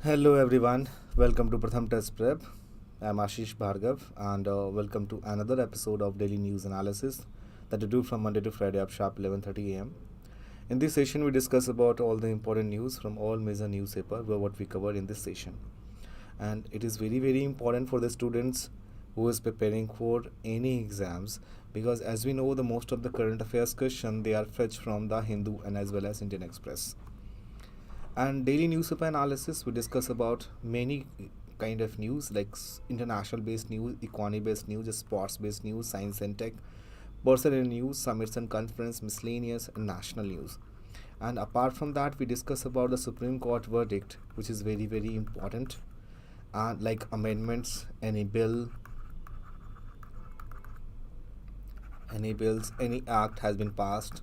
Hello everyone, welcome to PRATHAM Test Prep. I'm Ashish Bhargav and welcome to another episode of Daily News Analysis that we do from Monday to Friday at sharp 11:30 am. In this session, we discuss about all the important news from all major newspapers, what we covered in this session. And it is very important for the students who is preparing for any exams, because as we know, the most of the current affairs question they are fetched from the Hindu and as well as Indian Express. And daily newspaper analysis, we discuss about many kind of news like international based news, economy based news, sports based news, science and tech, personal news, summits and conference, miscellaneous and national news. And apart from that, we discuss about the Supreme Court verdict, which is very important, and like amendments, any bills, any act has been passed,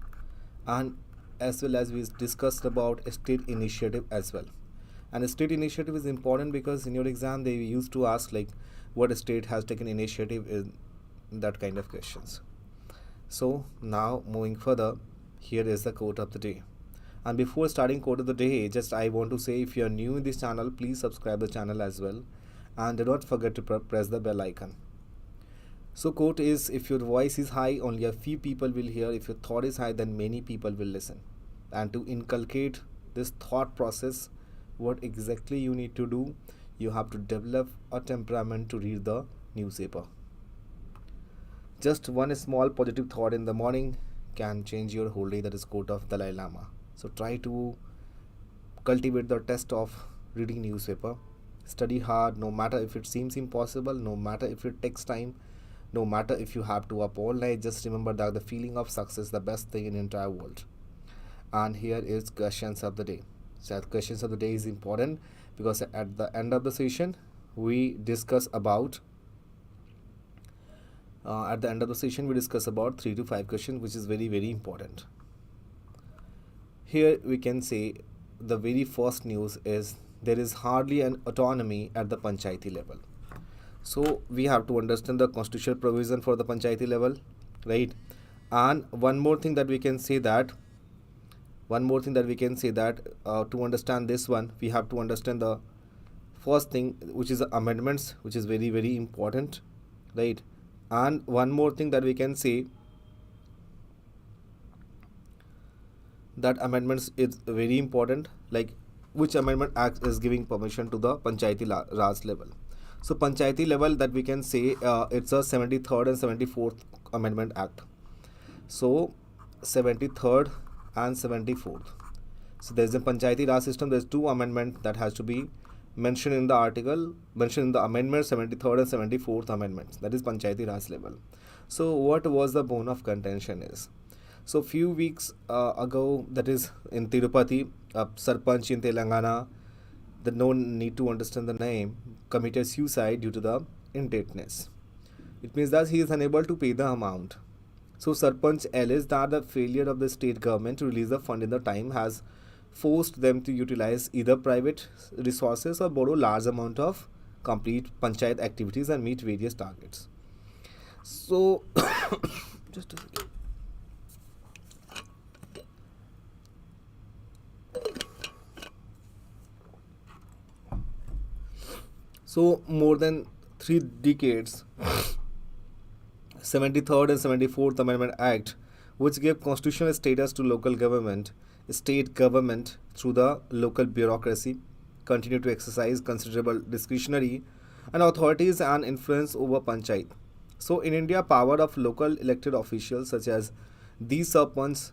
and as well as we discussed about a state initiative as well. And a state initiative is important because in your exam they used to ask like what a state has taken initiative in that kind of questions. So now moving further, here is the quote of the day. And before starting quote of the day, just I want to say, if you are new in this channel, please subscribe the channel as well, and do not forget to press the bell icon. So quote is, if your voice is high, only a few people will hear. If your thought is high, then many people will listen. And to inculcate this thought process, what exactly you need to do, you have to develop a temperament to read the newspaper. Just one small positive thought in the morning can change your whole day. That is quote of Dalai Lama. So try to cultivate the taste of reading newspaper. Study hard, no matter if it seems impossible, no matter if it takes time, no matter if you have to up all night. Just remember that the feeling of success is the best thing in the entire world. And here is questions of the day. So questions of the day is important because at the end of the session we discuss about 3 to 5 questions, which is very important. Here we can say the very first news is there is hardly an autonomy at the panchayati level. So we have to understand the constitutional provision for the panchayati level, right? And one more thing that we can say that to understand this one, we have to understand the first thing, which is the amendments, which is very important, right? And one more thing that we can say, that amendments is very important, like which amendment act is giving permission to the panchayati raj level. So panchayati level, that we can say it's a 73rd and 74th amendment act. So 73rd and 74th. So there's a panchayati raj system. There's 2 amendments that has to be mentioned in the article, mentioned in the amendment, 73rd and 74th amendments. That is panchayati raj level. So what was the bone of contention is? So few weeks ago, that is in Tirupati, Sarpanch in Telangana, the no need to understand the name, committed suicide due to the indebtedness. It means that he is unable to pay the amount. So Sarpanch alleged that the failure of the state government to release the fund in the time has forced them to utilize either private resources or borrow large amount of complete panchayat activities and meet various targets. So just a second. So more than 3 decades, 73rd and 74th Amendment Act, which gave constitutional status to local government, state government through the local bureaucracy, continue to exercise considerable discretionary and authorities and influence over panchayat. So in India, power of local elected officials such as these sarpanch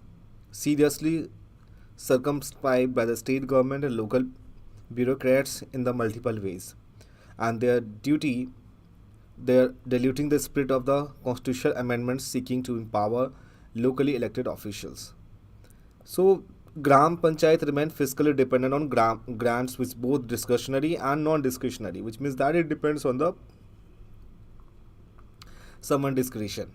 seriously circumscribed by the state government and local bureaucrats in the multiple ways. And their duty, they're diluting the spirit of the constitutional amendments seeking to empower locally elected officials. So Gram Panchayat remain fiscally dependent on grants, which both discretionary and non-discretionary, which means that it depends on the someone discretion.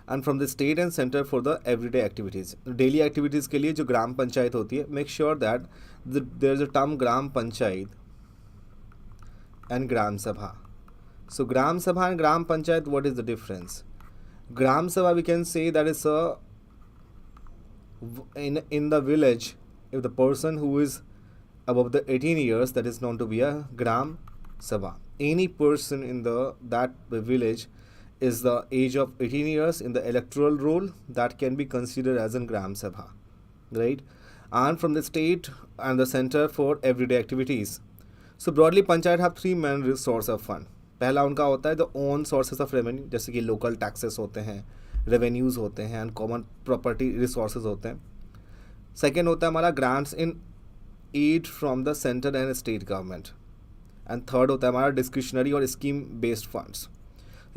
And from the state and center for the everyday activities, daily activities के लिए जो ग्राम पंचायत होती है, make sure that there is a term gram panchayat and Gram Sabha. So Gram Sabha and Gram Panchayat, what is the difference? Gram Sabha, we can say that is in the village, if the person who is above the 18 years, that is known to be a Gram Sabha. Any person in that village is the age of 18 years in the electoral roll, that can be considered as a Gram Sabha, right? And from the state and the center for everyday activities. So broadly, panchayat have three main source of fund. पहला उनका होता है the own sources of revenue, जैसे कि local taxes होते हैं, revenues होते हैं, and common property resources होते हैं. Second होता है हमारा grants in aid from the center and state government. And third होता है हमारा discretionary और scheme based funds.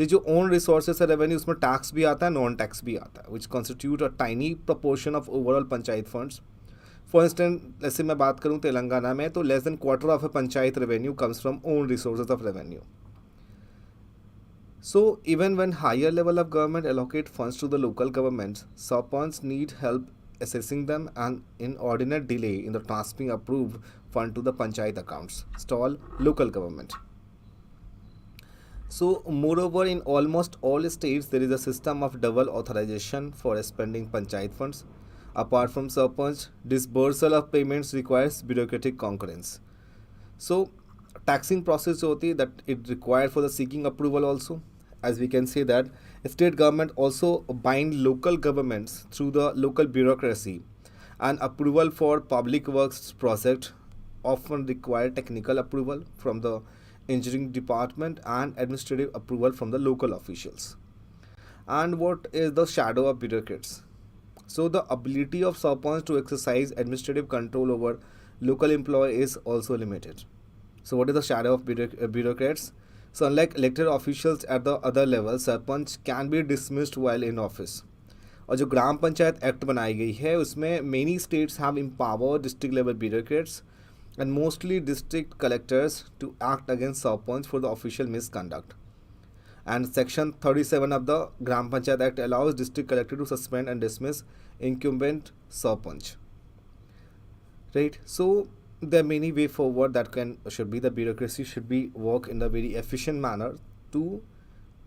ये जो own resources है revenue, उसमें tax भी आता है, non tax भी आता है, which constitute a tiny proportion of overall panchayat funds. For instance, जैसे मैं बात करूँ तेलंगाना में, तो less than quarter of a panchayat revenue comes from own resources of revenue. So even when higher level of government allocate funds to the local governments, sarpanch need help assessing them and inordinate delay in the transferring approved fund to the panchayat accounts, stall local government. So moreover, in almost all states there is a system of double authorization for spending panchayat funds. Apart from sarpanch, disbursal of payments requires bureaucratic concurrence. So taxing process hoti है that it required for the seeking approval also. As we can say that state government also bind local governments through the local bureaucracy, and approval for public works project often require technical approval from the engineering department and administrative approval from the local officials. And what is the shadow of bureaucrats? So the ability of sarpanch to exercise administrative control over local employee is also limited. So what is the shadow of bureaucrats? So unlike elected officials at the other level, sarpanch can be dismissed while in office. और जो ग्राम panchayat act बनाई गई है उसमें many states have empowered district level bureaucrats and mostly district collectors to act against sarpanch for the official misconduct. And section 37 of the Gram Panchayat Act allows district collector to suspend and dismiss incumbent sarpanch. Right? So there are many way forward that should be the bureaucracy should be work in a very efficient manner to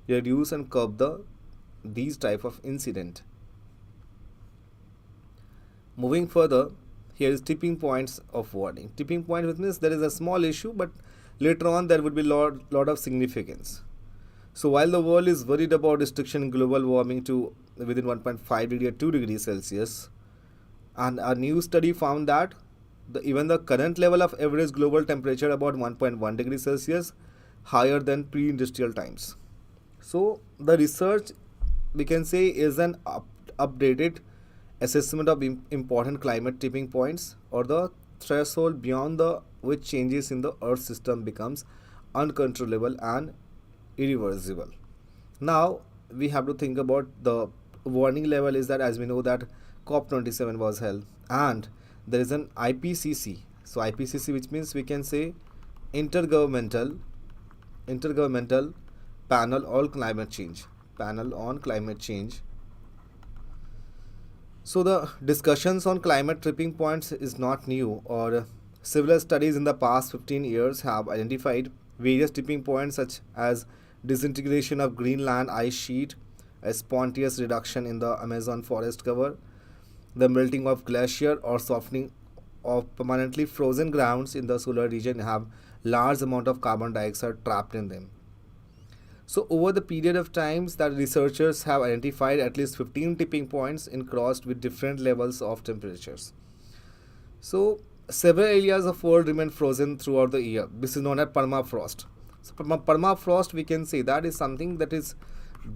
reduce and curb these type of incident. Moving further, here is tipping points of warning. Tipping point means there is a small issue, but later on there would be lot of significance. So while the world is worried about restriction in global warming to within 1.5 degree or 2 degrees Celsius, and a new study found that even the current level of average global temperature about 1.1 degrees Celsius higher than pre-industrial times. So the research, we can say, is an updated assessment of important climate tipping points, or the threshold beyond which changes in the earth system becomes uncontrollable and irreversible. Now we have to think about the warning level. Is that, as we know, that COP27 was held, and there is an IPCC. So IPCC, which means we can say intergovernmental panel on climate change. So the discussions on climate tipping points is not new, or several studies in the past 15 years have identified various tipping points such as disintegration of Greenland ice sheet, a spontaneous reduction in the Amazon forest cover, the melting of glacier or softening of permanently frozen grounds in the solar region have large amount of carbon dioxide trapped in them. So over the period of times that researchers have identified at least 15 tipping points in crossed with different levels of temperatures. So several areas of world remain frozen throughout the year. This is known as permafrost. So permafrost, we can say that is something that is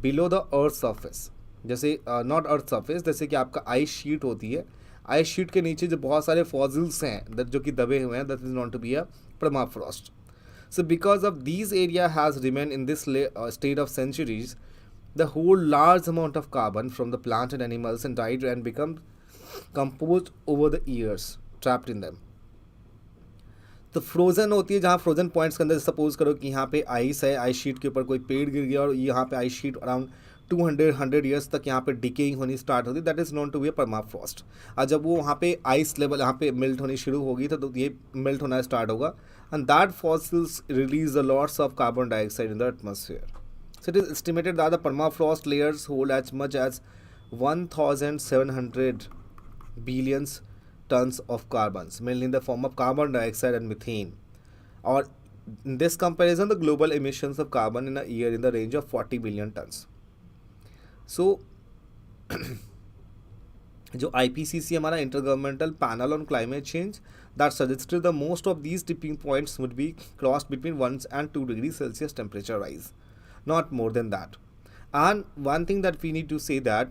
below the earth's surface. जैसे not earth surface, जैसे कि आपका ice sheet होती है, ice sheet के नीचे जो बहुत सारे फॉसिल्स हैं जो कि दबे हुए हैं, that is not to be a permafrost. So because of these area has remained in this state of centuries, the whole large amount of carbon from the plant and animals and died and become composed over the years trapped in them. तो frozen होती है जहाँ frozen points के अंदर suppose करो कि यहाँ पे आइस है, आइस शीट के ऊपर कोई पेड़ गिर गया और यहाँ पे आइस शीट अराउंड 200 ईयर्स तक यहाँ पे डिकेइंग होनी स्टार्ट होती, that is known to be a permafrost. और जब वो वहाँ पे आइस लेवल यहाँ पे मेल्ट होनी शुरू होगी तो ये मेल्ट होना स्टार्ट होगा, and that fossils release the lots of carbon dioxide in the atmosphere. So it is estimated that the permafrost layers hold as much as 1,700 billions tons of carbons, mainly in the form of carbon dioxide and methane. Or in this comparison, the global emissions of carbon in a year in the range of 40 billion tons. So जो IPCC हमारा intergovernmental panel on climate change that suggested the most of these tipping points would be crossed between 1 and 2 degrees Celsius temperature rise, not more than that. And one thing that we need to say that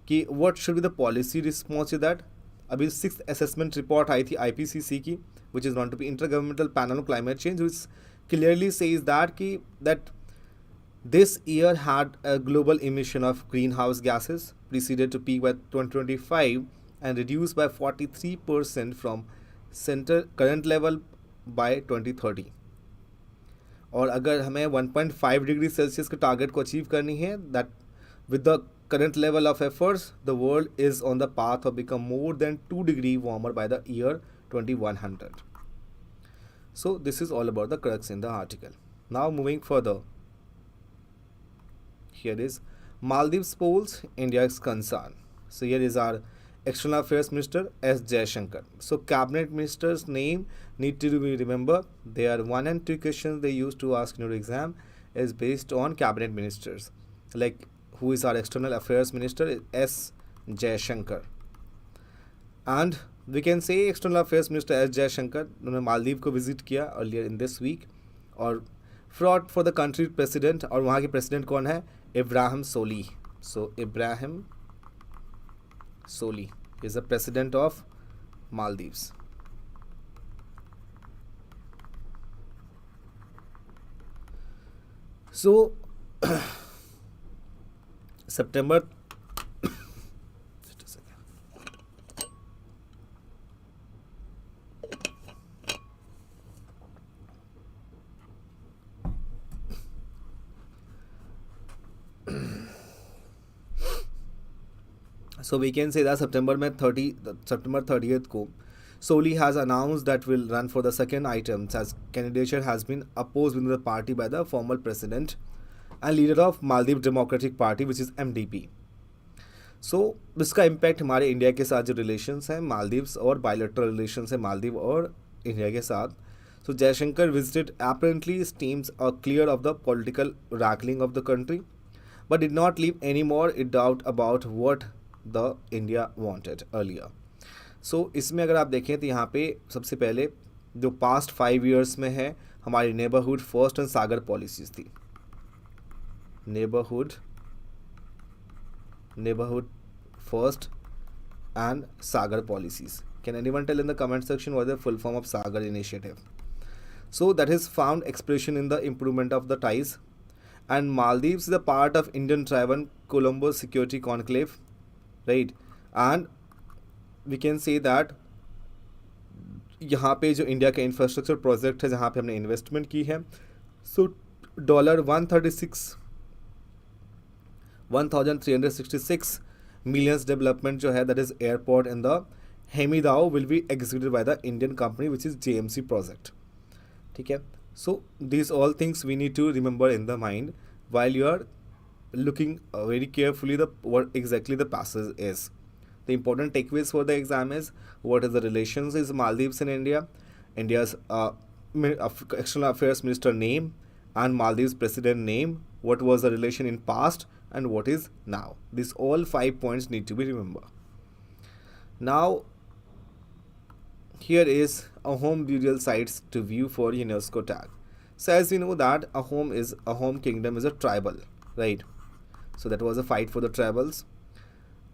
कि what should be the policy response to that. अभी 6th assessment report आई थी IPCC की, which is known to be Intergovernmental Panel on Climate Change, which clearly says that this year had a global emission of greenhouse gases preceded to peak by 2025 and reduced by 43% from current level by 2030. और अगर हमें 1.5 degree Celsius के target को achieve करनी है, that with the current level of efforts, the world is on the path of become more than 2 degree warmer by the year 2100. So this is all about the crux in the article. Now moving further, here is Maldives polls India's concern. So here is our External Affairs Minister S. Jaishankar. So cabinet minister's name need to be remembered. There are 1 and 2 questions they used to ask in your exam is based on cabinet ministers. Like who is our External Affairs Minister? S. Jaishankar. And we can say External Affairs Minister S. Jaishankar उन्होंने मालदीव को visit किया earlier in this week. और fraud for the country president, और वहाँ के president कौन है? इब्राहिम सोली. सो Ibrahim Soli is the president of Maldives. So September So we can say that September 30th को Soli has announced that will run for the second item as candidature has been opposed within the party by the former president and leader of Maldives Democratic Party which is MDP. So इसका impact हमारे India के साथ जो relations हैं मालदीव्स और bilateral relations हैं मालदीव और India के साथ. So Jaishankar visited apparently seems clear of the political wrangling of the country but did not leave any more doubt about what the India wanted earlier. So इसमें अगर आप देखें तो यहाँ पे सबसे पहले जो पास्ट 5 years में है हमारी neighbourhood first and Sagar policies थी. Neighbourhood first and Sagar policies. Can anyone tell in the comment section what is the full form of Sagar initiative? So that is found expression in the improvement of the ties, and Maldives is a part of Indian Tribal Colombo Security Conclave, right? And we can say that यहाँ पे जो India का infrastructure project है जहाँ पे हमने investment की है, सो $1,366 millions डेवलपमेंट जो है that is airport in the हेमीदाओ will be executed by the Indian company which is JMC project. ठीक है. So these all things we need to remember in the mind while you are looking very carefully what exactly the passage is. The important takeaways for the exam is what is the relations is Maldives and India, India's external affairs minister name and Maldives president name, what was the relation in past and what is now. These all 5 points need to be remembered. Now here is a home burial sites to view for UNESCO tag. So as we know that a home kingdom is a tribal, right? So that was a fight for the tribals,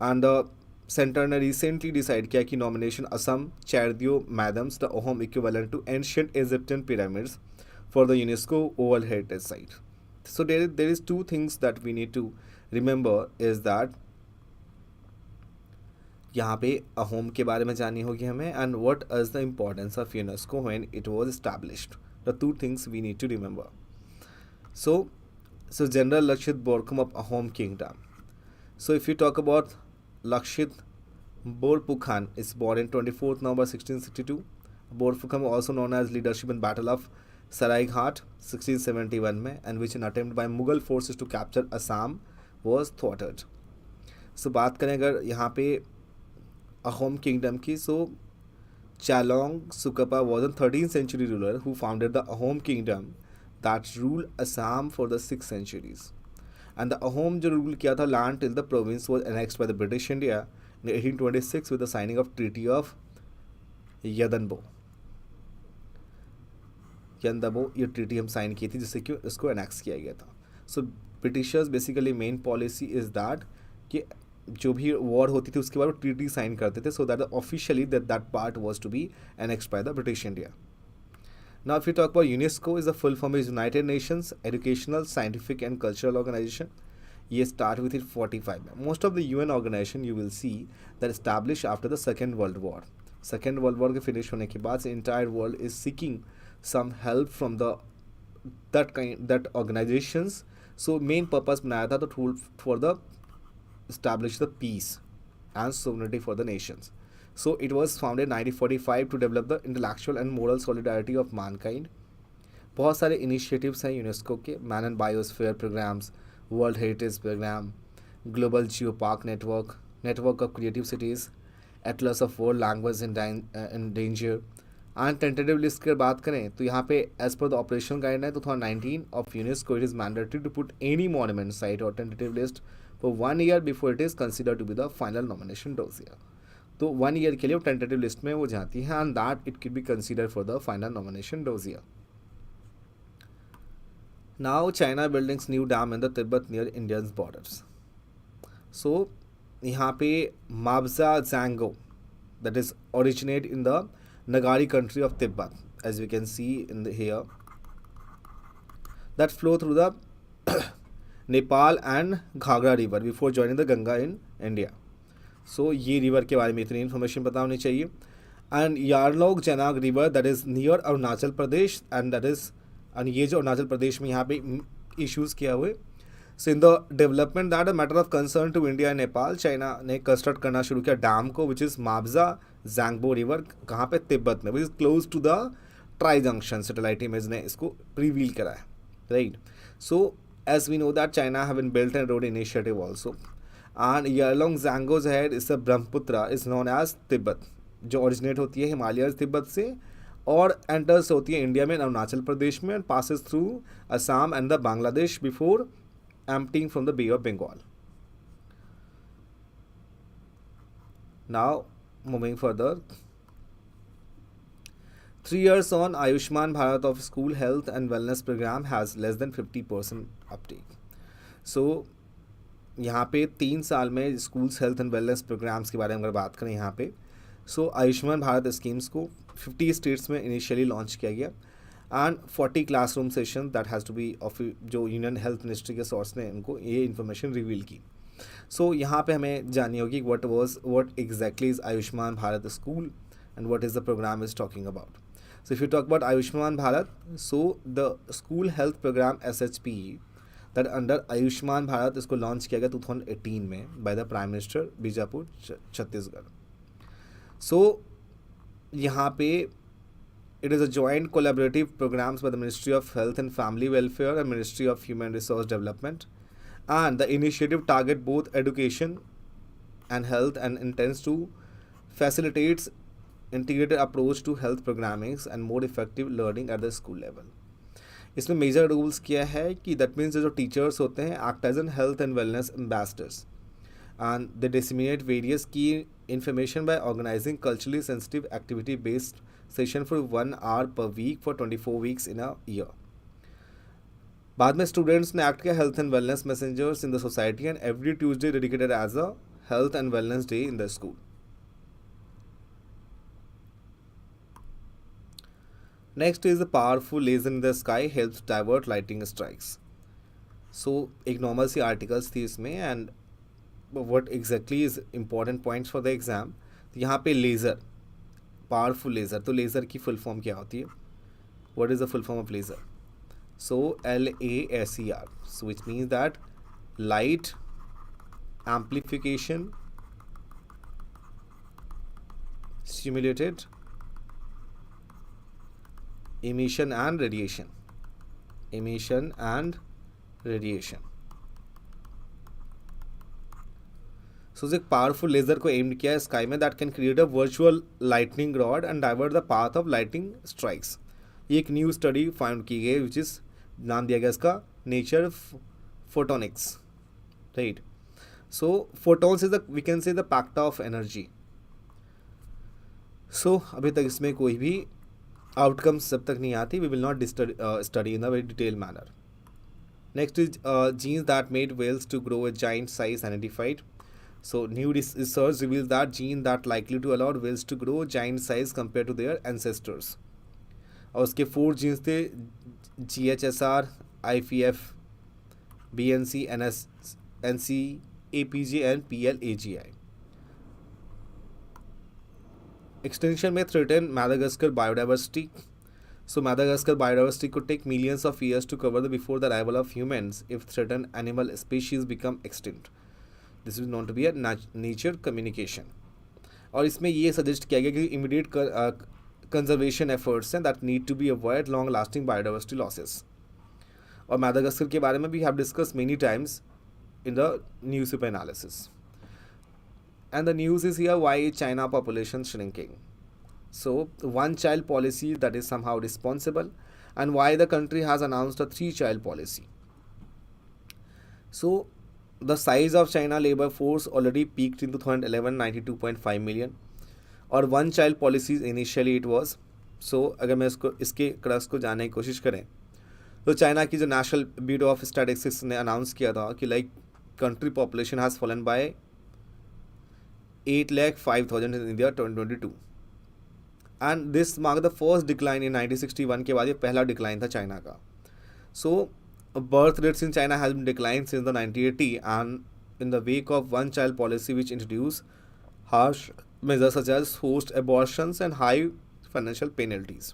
and the center ने recently decide किया कि nomination Assam Chairdeo Madams the home equivalent to ancient Egyptian pyramids for the UNESCO World Heritage Site. So there is 2 things that we need to remember is that यहाँ पे अहोम के बारे में जाननी होगी हमें, and what is the importance of UNESCO when it was established. The 2 things we need to remember. So General Lakshit Borkham of Ahom Kingdom. So if you talk about Lakshit Borpukhan is born in 24th November 1662. Borpukhan also known as leadership in Battle of Saraighat 1671 में, and which an attempt by Mughal forces to capture Assam was thwarted. So बात करें अगर यहाँ पे Ahom Kingdom की, so Chalong Sukapa was a 13th century ruler who founded the Ahom kingdom that ruled Assam for the 6 centuries. And the Ahom जो rule किया था land till the province was annexed by the British India in 1826 with the signing of Treaty of Yadanbo. यंदबो ये treaty हम sign की थी जिससे कि इसको अनेक्स किया गया था. So Britishers basically main policy is that कि जो भी वॉर होती थी उसके बाद वो ट्रीटी साइन करते थे so that officially that part was to be annexed by the British India. Now, if you talk about UNESCO, is the full form is United Nations Educational, Scientific and Cultural Organization. ये start with it 45 में. Most of the UN organization you will see that established after the Second World War. Second World War के finish होने के बाद entire world is seeking some help from the that organizations. So main purpose बनाया था the tool for the establish the peace and sovereignty for the nations. So it was founded in 1945 to develop the intellectual and moral solidarity of mankind. बहुत सारे initiatives हैं UNESCO के. Man and biosphere programmes, world heritage programme, global geopark network, network of creative cities, atlas of world language in danger. And tentative list की बात करें तो यहाँ पे as per the operational guideline 2019 of UNESCO it is mandatory to put any monument site और tentative list for 1 year before it is considered to be the final nomination dossier. तो 1 year के लिए वो टेंटेटिव लिस्ट में वो जाती है and that it can be considered for the final nomination dossier. Now China buildings new dam in the Tibet near Indian borders. So यहाँ पे Mabja Zangbo that is originate in the Ngari country of Tibet as we can see in the here that flow through the Nepal and Ghaghara river before joining the Ganga in India. So ये river के बारे में इतनी information पता होनी चाहिए. And Yarlung Chenab river that is near Arunachal Pradesh and that is and ये जो अरुणाचल प्रदेश में यहाँ पे इश्यूज़ किया हुए. So in the development that a matter of concern to India and Nepal, China ने कंस्ट्रक्ट करना शुरू किया डैम को विच इज़ माब्जा जैंगबो रिवर. कहाँ पे? तिब्बत में, which is close to the tri junction. Satellite image ने इसको रिवील करा है, right. So as we know that China have been built and road initiative also. And Yarlong Zango's head is a Brahmaputra is known as Tibet, जो originate होती है हिमालय तिब्बत से और enters होती है इंडिया में अरुणाचल प्रदेश में and passes through Assam and the Bangladesh before emptying from the Bay of Bengal. Now moving further, 3 years on, Ayushman Bharat of school health and wellness program has less than 50% uptake. So यहाँ पे 3 साल में schools health and wellness programmes के बारे में अगर बात करें यहाँ पे, सो आयुष्मान भारत स्कीम्स को 50 स्टेट्स में इनिशियली लॉन्च किया गया and 40 classroom session that has to be of जो यूनियन हेल्थ मिनिस्ट्री के सोर्स ने उनको ये इन्फॉर्मेशन रिवील की. सो यहाँ पे हमें जाननी होगी what exactly is Ayushman Bharat school and what is the programme is talking about. So if you talk about Ayushman Bharat, so the school health programme SHP that under Ayushman Bharat इसको लॉन्च किया गया 2018 में by the prime minister Bijapur Chhattisgarh. So यहाँ पे it is a joint collaborative programmes by the ministry of health and family welfare and ministry of human resource development and the initiative target both education and health and intense to facilitates integrated approach to health programmings and more effective learning at the school level. इसमें major rules किया है कि that means जो teachers होते हैं act as an health and wellness ambassadors and they disseminate various की information by organising culturally sensitive activity based session for 1 hour per week for 24 weeks in a year. बाद में students ने act किया health and wellness messengers in the society and every Tuesday dedicated as a health and wellness day in the school. Next is the powerful laser in the sky helps divert lightning strikes. So एक normal सी articles थी इसमें and what exactly is important points for the exam. तो यहाँ पे laser, powerful laser, तो laser की full form क्या होती है? What is the full form of laser? So LASER, so which means that light amplification stimulated emission and radiation. सो एक powerful laser को एम्ड किया है स्काई में that can create a virtual lightning rod and divert the path of lightning strikes. ये एक new study find की गई which is नाम दिया गया इसका nature photonics, right. So photons is the we can say the packet of energy. So अभी तक इसमें कोई भी आउटकम्स जब तक नहीं आती we will not study in a very detail manner. Next is genes that made whales to grow a giant size identified. So new research reveals that gene that likely to allow whales to grow giant size compared to their ancestors. और उसके 4 genes थे GHSR, IFF, BNC, NC, APG and PLAGI. Extinction may threaten Madagascar biodiversity. So Madagascar biodiversity could take millions of years to cover before the arrival of humans if threatened animal species become extinct. This is known to be a nature communication. और इसमें ये suggest किया गया कि immediate conservation efforts हैं that need to be avoid long lasting biodiversity losses. और Madagascar के बारे में भी have discussed many times in the newspaper analysis. And the news is here, why is China population shrinking? So one child policy that is somehow responsible, and why the country has announced a 3-child policy. So the size of China labor force already peaked in 2011 92.5 million, और 1-child policies initially it was. So अगर मैं इसके crux को जानने की कोशिश करें तो चाइना की जो नेशनल ब्यूरो ऑफ स्टैटिस्टिक्स ने अनाउंस किया था कि like country population has fallen by 8,05,000 in India 2022. And this mark the first decline in 1961 के बाद ये पहला डिक्लाइन था चाइना का. So birth rates in China has been decline since the 1980 and in the wake of 1-child policy which introduced harsh measures such as forced abortions and high financial penalties.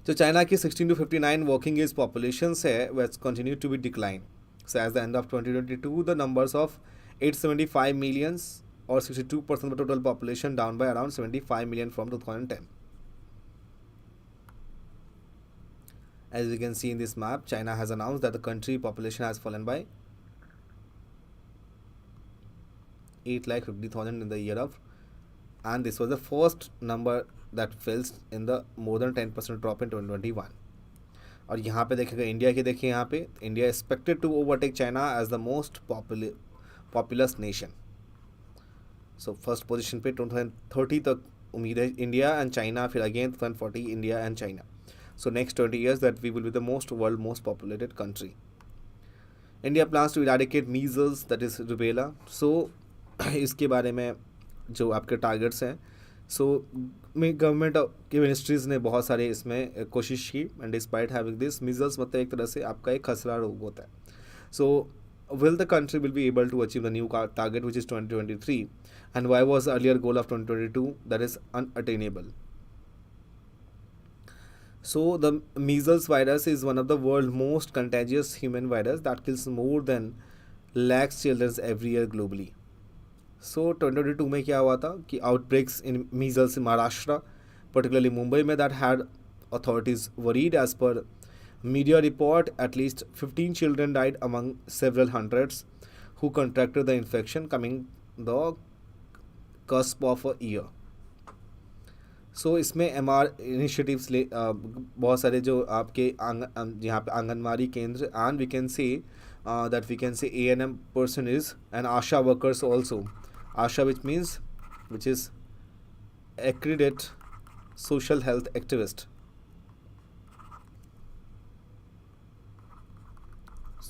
जो China की 16 to 59 working age populations है which continue to be decline. So as the end of 2022 the numbers of 875 millions or 62% of the total population, down by around 75 million from 2010. As you can see in this map, China has announced that the country population has fallen by 8,50,000 in the year of, and this was the first number that fell in the more than 10% drop in 2021. और यहाँ पे देखेगा India के, देखिए यहाँ पे India expected to overtake China as the most populous nation. So first position पे 2030 तक उम्मीद है इंडिया एंड चाइना, फिर again 2040 India and China. So next 20 years that we will be the world most populated country. India plans to eradicate measles that is rubella. So इसके बारे में जो आपके टारगेट्स हैं, सो गवर्नमेंट की ministries ने बहुत सारे इसमें कोशिश की and despite having this measles मतलब एक तरह से आपका एक खसरा रोग होता है. सो will the country will be able to achieve the new target which is 2023, and why was the earlier goal of 2022 that is unattainable? So the measles virus is one of the world's most contagious human virus that kills more than lakhs children every year globally. So 2022 में क्या हुआ था कि outbreaks in measles in Maharashtra, particularly Mumbai में, that had authorities worried. As per media report, at least 15 children died among several hundreds who contracted the infection, coming the cusp of a year. So इसमें MR initiatives बहुत सारे जो आपके यहाँ पे आंगनवाड़ी केंद्र, and we can say that we can say ANM person is and ASHA workers also. ASHA which is accredited social health activist.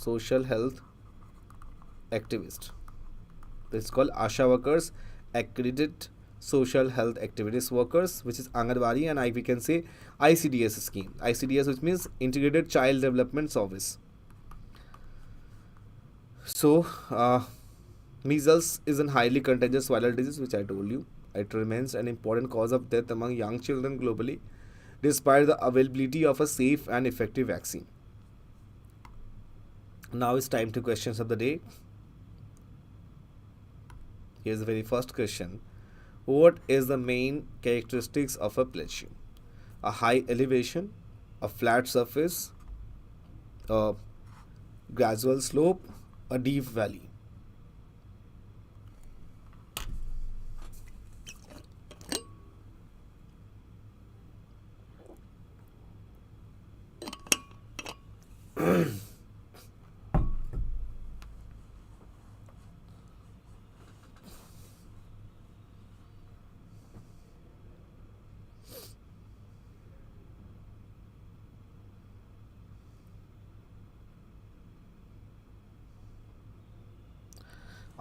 Social health activist. It's called ASHA workers, accredited social health activities workers, which is Anganwadi, and we can say ICDS scheme. ICDS, which means Integrated Child Development Service. So measles is a highly contagious viral disease, which I told you. It remains an important cause of death among young children globally, despite the availability of a safe and effective vaccine. Now it's time to questions of the day. Here's the very first question. What is the main characteristics of a plateau? A high elevation, a flat surface, a gradual slope, a deep valley.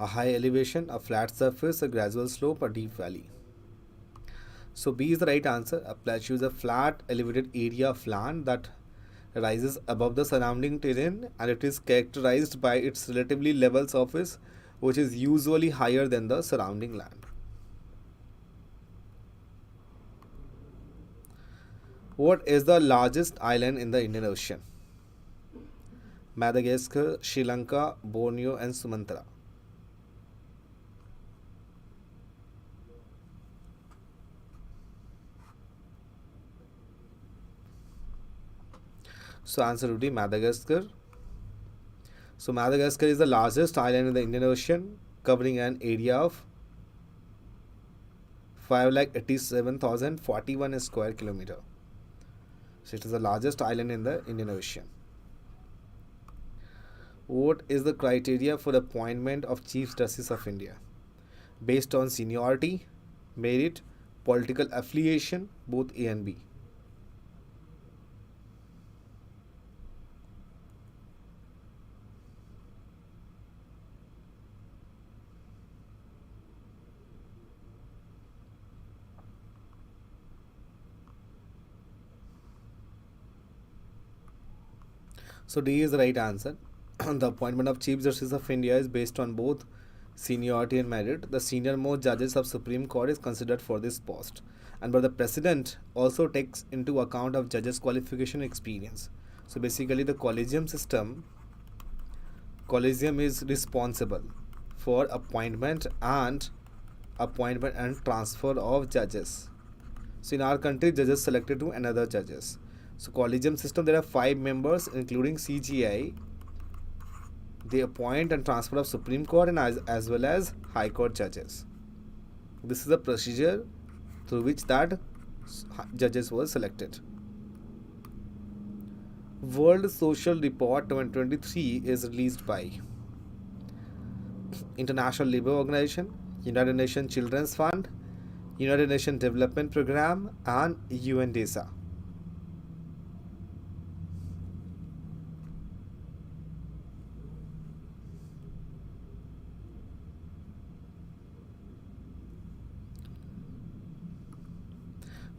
A high elevation, a flat surface, a gradual slope, a deep valley. So B is the right answer. A plateau is a flat, elevated area of land that rises above the surrounding terrain, and it is characterized by its relatively level surface, which is usually higher than the surrounding land. What is the largest island in the Indian Ocean? Madagascar, Sri Lanka, Borneo, and Sumatra. So answer would be Madagascar. So Madagascar is the largest island in the Indian Ocean, covering an area of 5,87,041 square kilometer. So it is the largest island in the Indian Ocean. What is the criteria for the appointment of Chief Justice of India? Based on seniority, merit, political affiliation, both A and B. So D is the right answer. The appointment of Chief Justice of India is based on both seniority and merit. The senior most judges of Supreme Court is considered for this post, and but the President also takes into account of judges' qualification and experience. So basically, the collegium is responsible for appointment and transfer of judges. So in our country, judges selected to another judges. So collegium system, there are 5 members, including CGI. They appoint and transfer of Supreme Court and as well as High Court judges. This is the procedure through which that judges were selected. World Social Report 2023 is released by International Labour Organization, United Nations Children's Fund, United Nations Development Program, and UNDESA.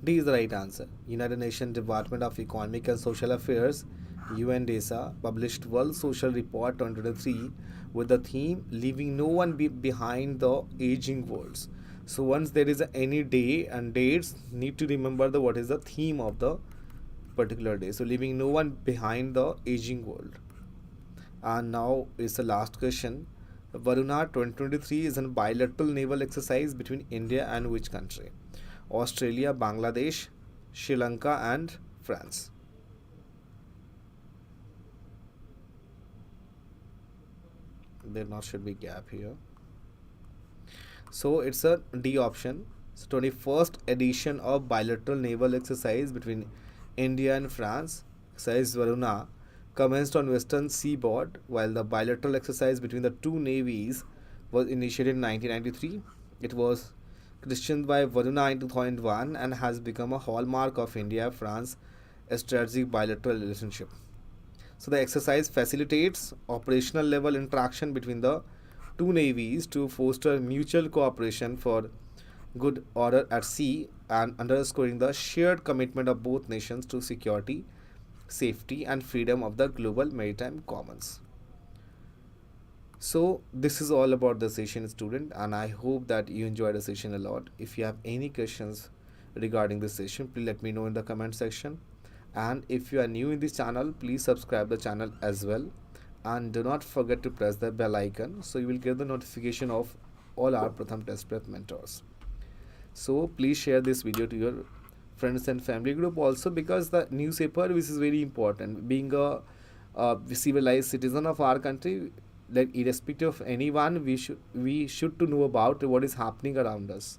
D is the right answer. United Nations Department of Economic and Social Affairs, UNDESA, published World Social Report 2023 with the theme "Leaving No One Behind the Aging World." So once there is any day and dates, need to remember what is the theme of the particular day. So leaving no one behind the aging world. And now is the last question. Varuna 2023 is a bilateral naval exercise between India and which country? Australia, Bangladesh, Sri Lanka, and France. There not should be gap here. So it's a D option. So 21st edition of bilateral naval exercise between India and France, exercise Varuna, commenced on western seaboard, while the bilateral exercise between the two navies was initiated in 1993. It was christened by Varuna in 2001 and has become a hallmark of India-France strategic bilateral relationship. So the exercise facilitates operational level interaction between the two navies to foster mutual cooperation for good order at sea and underscoring the shared commitment of both nations to security, safety, and freedom of the global maritime commons. So this is all about the session, student, and I hope that you enjoyed the session a lot. If you have any questions regarding this session, please let me know in the comment section. And if you are new in this channel, please subscribe the channel as well, and do not forget to press the bell icon so you will get the notification of all our Pratham Test Prep mentors. So please share this video to your friends and family group also, because the newspaper, which is very important, being a civilized citizen of our country, like irrespective of anyone, we should to know about what is happening around us.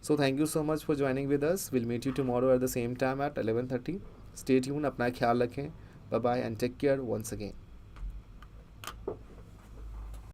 So thank you so much for joining with us. We'll meet you tomorrow at the same time at 11:30. Stay tuned. अपना ख्याल रखें. Bye bye and take care once again.